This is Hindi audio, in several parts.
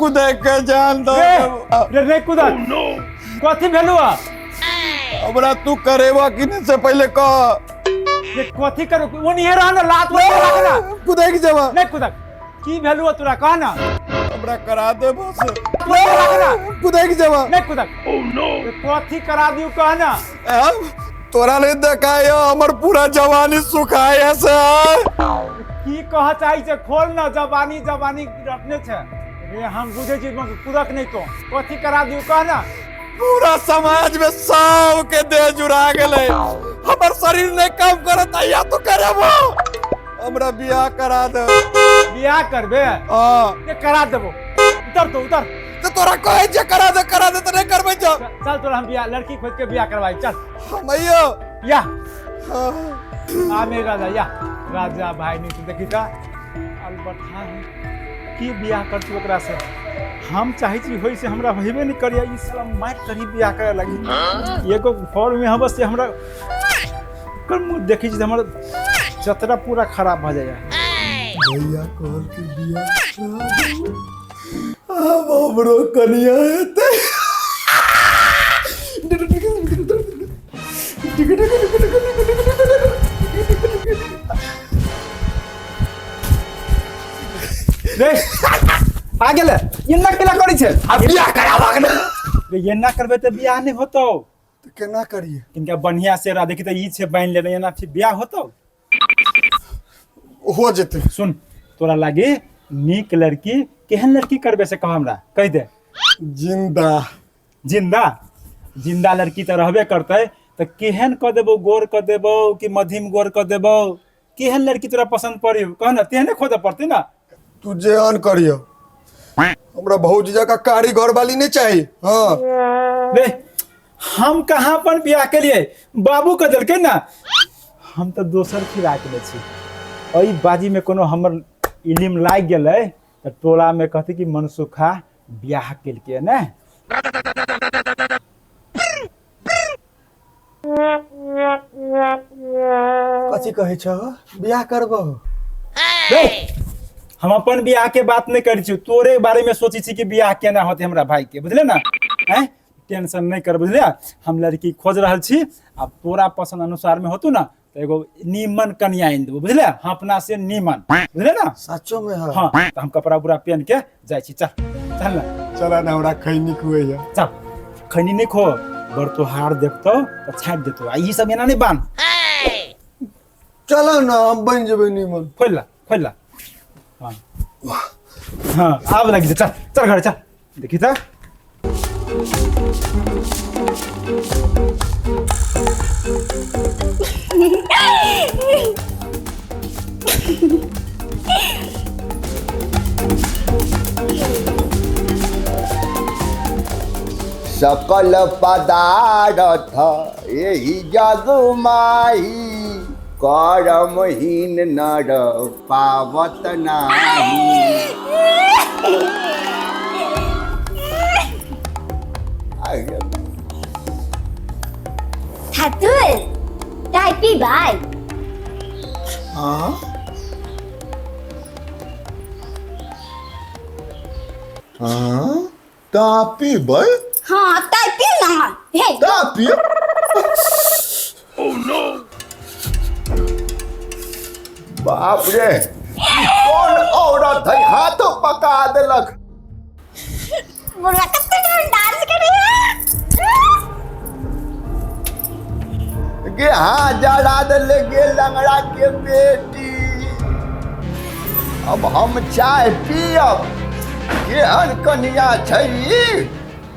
कूदे के जान दो रे कूदा कथी भेलुआ हमरा तू करेवा कि नहीं से पहले कह ये कथी करू वो नहीं रहा ना लात वो लागना कूदे के जवा नहीं कूदा की भेलुआ तोरा कह ना हमरा करा दे बस लागना कूदे के जवा नहीं कूदा ओह नो कथी करा दियो कह ना तोरा ले देखाय हमर पूरा जवानी सुखाय से की कह चाहि छै खोल ना जवानी रटने छै रे हम बुझे छी कूदक नहीं तो कथी करा दियो कह ना पूरा समाज में सब के देह जुड़ा गेले हमर शरीर नहीं काम करत या तो करबो हमरा बियाह करा दे बियाह करबे हां ये करा देबो उतर तो तोरा कहे जे करा दे तो नहीं करबै जो चल तोरा हम बियाह लड़की खोज के बियाह करवाई चल हमैयो या आ मेरे राजा भाई नहीं देखी का अलबत हां की बियाह करती ओकरा से हम चाहे छी होई से हमरा होइबे नहीं करिया ई साला मार करी बियाह करे लगी एगो फॉर्म में हम से हमरा कर मुंह देखी छी हमर जतरा पूरा खराब भ जाय भैया कॉल के बियाह अब हमरो कनिया हेते रे आ गेले एना केला करै छै अब बियाह करावा के रे एना करबे त बियाह नहीं होतो तो केना करिए इनका बढ़िया से रा देखी त ई छै बाइन लेने एना फिर बियाह होतो हो जेते सुन तोरा लागे नीक लड़की केहन लड़की करबे से कह हमरा कह दे जिंदा लड़की त रहबे करते त केहन क देबो गोर क देबो कि मध्यम गोर क देबो केहन लड़की तोरा पसंद पड़ी कह ना तेहने खोद पड़ते ना तू जे अन करियो हमरा भौजी का कारीगर वाली नहीं चाहिए हाँ रे हम कहाँ पर बियाह के लिए बाबू के दिल के ना हम तो दोसर खिला के छी ओई बाजी में कोनो हमर इलिम लाग गेलै त टोला में कहती कि मनसुखा बियाह केल के ना कथी कहे छ बियाह करबो रे हम अपन बियाह के बात नहीं करी छी तोरे बारे में सोची छी कि बियाह केना होते हमरा भाई के बुझले ना हैं टेंशन नहीं कर बुझले हम लड़की खोज रहल छी अब तोरा पसंद अनुसार में होतु ना तो एगो नीमन कन्या इन देबो बुझले हम अपना से नीमन बुझले ना सचो में है हां तो हम कपड़ा पूरा पहन के जाय छी चल ना चला ना हमरा खैनी खुएया चल खैनी नहीं खो बर तो हार देखतो तो छाट देतो आ ई सब एना नहीं बान चलो ना हम बन जेबे नीमन खोल ला हाँ आब लगी चल घर चल देखी था सकल पदार्थ यही जग माही कर्महीन नर पावत नाही Hatul, tapi bye. हाँ हाँ तापी भाई हाँ, tapi lah. Hey, तापी बाप रे कौन औरत है हाथ पका देलक बुढ़वा कत्ते डांस करे है? गे हाँ जरा दे गे लंगड़ा के बेटी अब हम चाय पियब केहन कनिया छै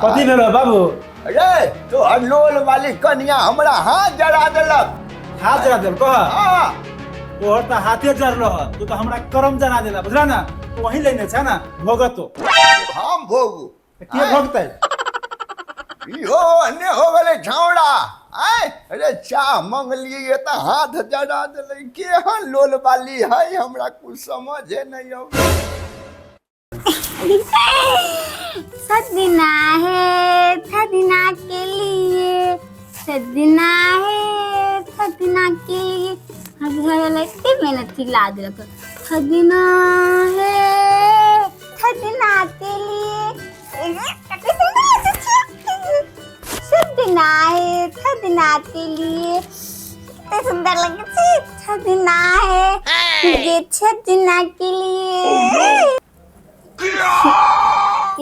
कथी भेल बाबू अरे तो अलोल वाली कनिया हमरा हाथ जरा देलक हाथ जरा देल कह हाँ तोहर तो हाथे जर रह तू तो हमरा करम जना देला बुझला ना तू वही लेने छ ना भोगतो हम भोगू के भोगतै इहो ने हो गेलै छौड़ा आय अरे चाह मंगलिए त हाथ जरा देलै केहन लोल वाली है हमरा कुछ समझे नहीं आवे सजना है सजना के लिए सजना है सजना के लिए हम घर वाले इतनी मेहनत की ला दे रखो सजना है सजना के लिए कितने सुंदर लगे छे। शुभ दिन आए था दिन के लिए कितने सुंदर लगे छे। अच्छा दिन आए ये अच्छा दिन के लिए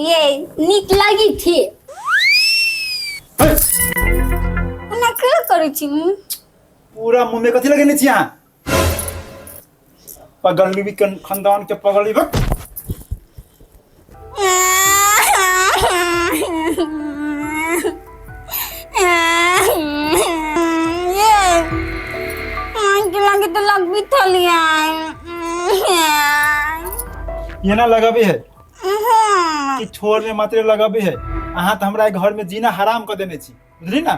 ये नीक लगी थी ना क्या करू छी पूरा मुंह में कथी लगेने छिया पगली भी खानदान के पगली बक लगे तो लग भी थलिया ये ना लगा भी है कि छोर में मात्र लगा भी है अहाँ तो हमरा घर में जीना हराम कर देने छी बुझली ना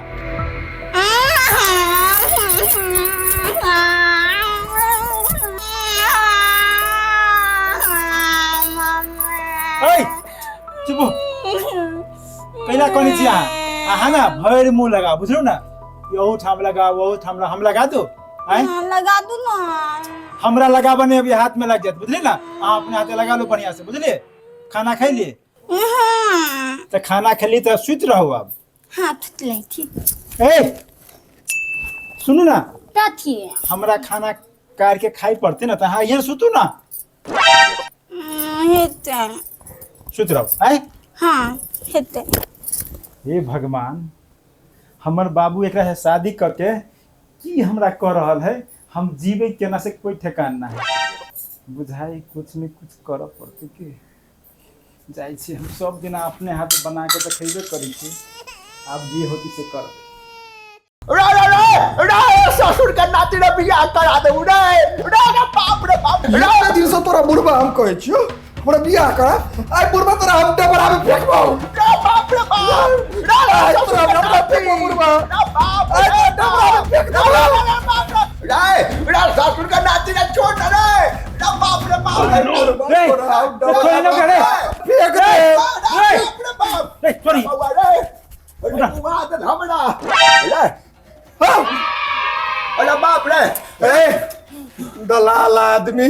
ओए चुप कैला कोनी छी अहाँ ना भर मुंह लगा बुझलो ना यहू ठाम लगा वो ठाम हम लगा दो आए लगा दू ना हमरा लगाबने अभी हाथ में लग जात बुझली ना आप अपने हाथे लगा लो बढ़िया से बुझलिए खाना खाई लिए तो खाना खेली तो सुत रहो अब हाँ थुतले थी ए सुनो ना क्या थी हमरा खाना कार के खाई पड़ते ना तो हाँ यहाँ सुतू ना हेते सुत रहो आए हाँ हेते हे भगवान हमर बाबू एकरा से शादी करके की हमरा कह रहल है हम जीवे केना से कोई ठेकान ना है बुझाई कुछ न कुछ कर पड़ते के जाई छी हम सब दिन अपने हाथ बना के तो खइबे करी छी आप जी होती से कर ससुर का नाती रे बियाह करा दे रे बाप रे बाप इतना दिन से तोरा बुढ़बा हम कहै छियो हमरा बियाह करा आइ बुढ़बा तोरा हम डबरा में फेंकबो रे बाप रे बाप रे तोरा डबरा फेंकबो बुढ़बा बाप आइ तो डबरा में फेंक दो रे ससुर का नाती रे छोड़ रे बाप रे बाप रे कोई ना करे फेंक दे बाप रे बाप रे सॉरी अरे तू हमरा रे अरे बाप रे ए दलाल आदमी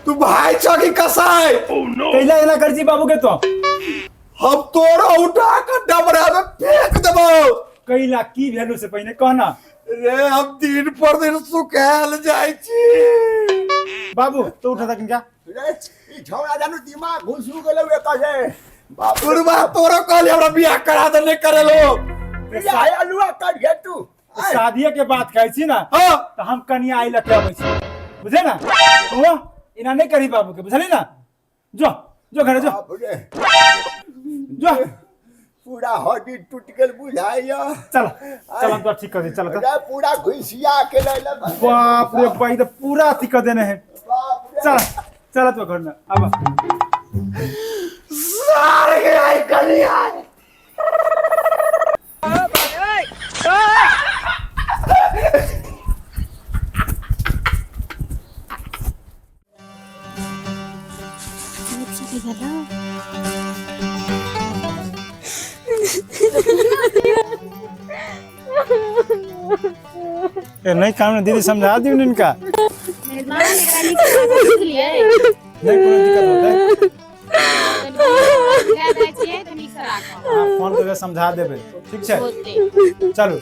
तू भाई छ कि कसाई कैला एला कर जी बाबू के तो हम तोरा उठा के डबरा में फेंक देबो कैला की वैल्यू से पहले कहना रे हम दिन पर दिन सुखाल जाई छी बाबू तो उठा था क्या रे ई छौड़ा जानू दिमाग घुसू गेले वे कहे बाप रे बुढ़बा तोरा कहले हमरा बियाह करा दे नहीं करेलो बियाह अलुआ कर घे तू शादी के बात कहै छी ना हां तो हम कनिया आई लके आबै छी बुझे ना ओ इना नहीं करी बाबू के बुझली ना जो घर जो बाप रे जो पूरा हड्डी टूट गेल बुझाइया चल चल हम तो ठीक कर दे चल तो रे पूरा घुसिया के ले बाप रे भाई तो पूरा ठीक कर देने हैं बाप रे चल चल तो घर में अब सारे के आई कलिया नहीं काम दीदी समझा दी इनका नहीं कोई दिक्कत होता है आप फोन करके समझा देबे ठीक है चलो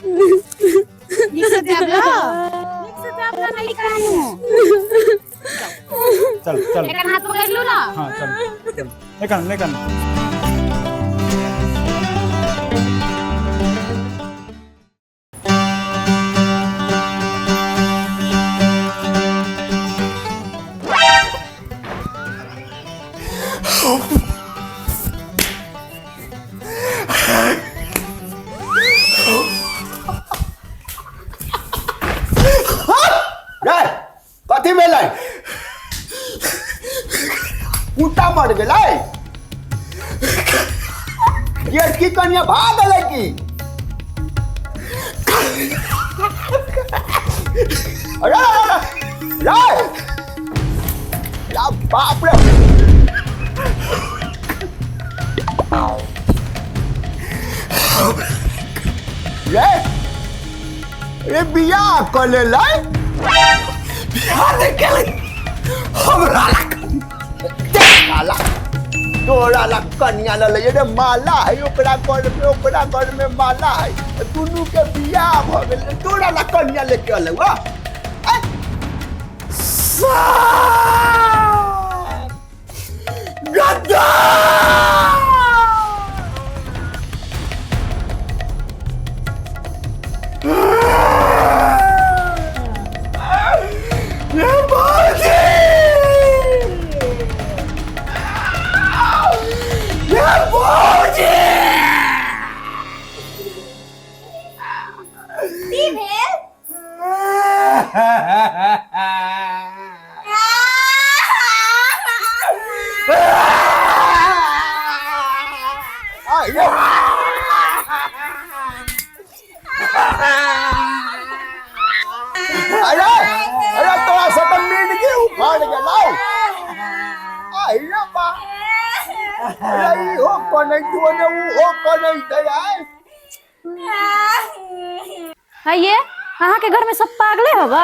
चल चल हाथ पकड़ लो ना हाँ चल नहीं करना कथी भेलै कुत्ता मर गेलै ये की कनिया भाग गेलै की अरे बाप रे रे बियाह कर लेलै बियाह नहीं केले हमरा साला तोरा ला कन्या ला ले रे माला है ओकरा घर में माला है दुनू के बियाह भ गेल तोरा ला कन्या लेके अले वा गद्दार ये बाजी ये बाजी की भेल अरे तोरा से तो मिर्गी उखाड़ गेलौ आइला बा अरे ई हो कोने तोने ऊ हो कोने दयाल ये अहाँ के घर में सब पागले होगा।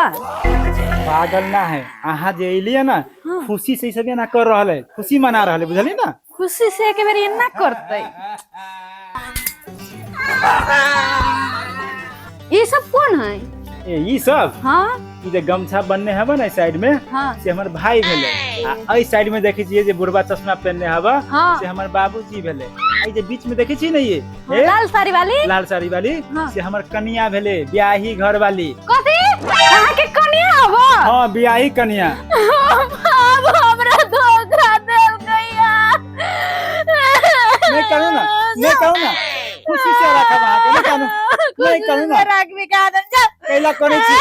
पागल ना है अहाँ जे अलिए ना खुशी से सब ना कर रहा है खुशी मना रहा है बुझली ना खुशी से एक बार एना करते ये सब कौन है। ई सब हाँ ई जे गमछा बनने हवा ना साइड में हाँ से हमर भाई भेले आ एई साइड में देखै छियै जे बुढ़वा चश्मा पहनने हवा हाँ। से हमर बाबूजी भेले एई जे बीच में देखै छी ना ये लाल साड़ी वाली लाल साड़ी वाली हाँ। से हमर कन्या भेले ब्याही घर वाली कथी अहाँ के कन्या हवा। हाँ ब्याही कन्या अब हमरा धोखा देल गया नहीं करू ना खुशी से रखब अहाँ के नहीं करू ना राख भी का दे कैला करै छी